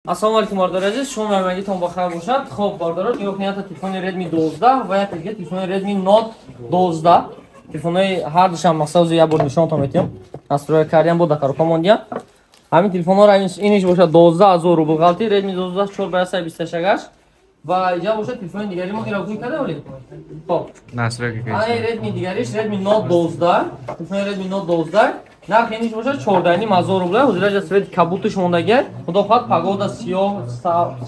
Ассалому алейкум бардор азиз, шумо меҳмонгитон ба хайр бошад. Хуб бардорон, ин ниҳоят телефони Redmi 12 ва як дигар телефони Redmi Note 12. Телефонҳои ҳар душам мақсад як бор нишонтон метиҳам. Настройка кардем бо дакарокомондия. Ҳамин телефонҳоро иниш бошад 12000 рубл галти, Redmi 12 4/128 ва иҷа бошад телефони дигари мо ира гӯй карда болед. Хуб. Настройка ай Redmi дигариш Redmi Note 12, телефони Redmi Note 12. Нарх иниш бошад 14000 рубл. Ҳозираҷа свет кабутуш мондагар. Худо хоҳад пагода сиёҳ,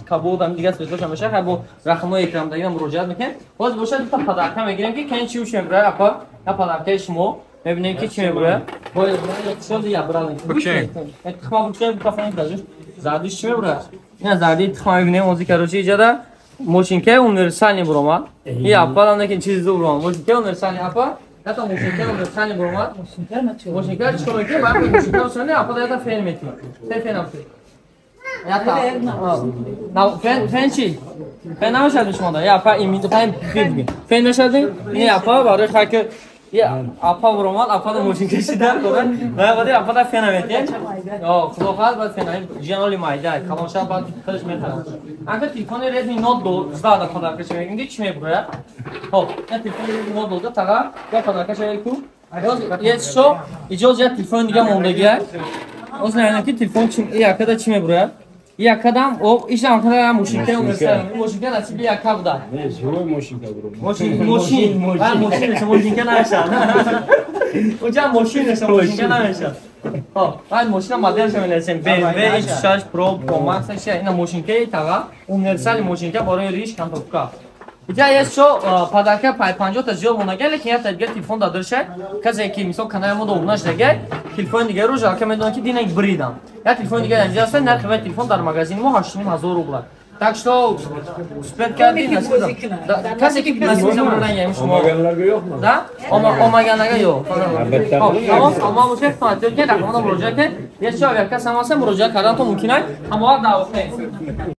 кабуда дигар светош ҳамеша хай бо рақамҳои экрамдагида муроҷиат мекунем. Ҳозир бошад та падарка мегирем ки кен чӣ мебарад апа. Я падаркаи шумо мебинем ки чӣ мебарад. Бо иқтисоди я бралин. Окей. Тухма бучай кафани дажиш. Зардиш чӣ мебарад? Ина зарди тухма мебинем ҳозир карочи иҷада. Мошинка универсальный буромад. Я апа нам некен чизи буромад. Мошинка универсальный апа. Это мошинка универсальный буромад. Мошинка чиқор мекунем? Баъд мошинка универсальный апа даята фен метиҳем. Фен апа. Ята. Фен чӣ? Фен намешавад шумо да. Я апа имид фен бигӣ. Фен мешавад? Ин апа барои хайки я апа буромад, апа мошинка чида дорад. Ва баъд апа да фен метиҳем. Yo, худо хоҳад баъд фен ҷиноли майда, калонша баъд худаш метавад. Агар телефони Redmi Note 12 да падарка чӣ мегӯем? Чӣ мебурад? Хоб, я телефони Redmi Note 12 тага я падарка чӣ мегӯем? Ешо иҷоз я телефони дига мондагия. Оз намедонам ки телефон якада чӣ мебурад? Якадам об ишам када мошинка универсал. Мошинка насиби яка буда. Не, живой мошинка бро. Мошинка намешад. Оҷа мошинеша мошинка намешад. Хоб, баъд мошина моделша менависем BMW X6 Pro Pro Max аша. Ина мошинкаи тага универсали мошинка барои риш контровка. Иҷа ешо падарка пай 50 та зиёд монага, лекин як дигар телефон дадирша. Казе ки мисол канали мо дов наштага, телефон дигарро жалка медонам ки динак бридам. Я телефон дигар инҷа аста, нархи ва телефон дар магазини мо 8000 рубл. Так что успех кардин насиб. Казе ки насиб замонаги шумо. Омаганларга ёқмы? Да? Омаганларга ёқ. Албатта. Ама мушек фатир ки рақамона муроҷиат ки ешо як кас ҳамаса муроҷиат кардан то мумкин аст. Ҳама вақт давот не.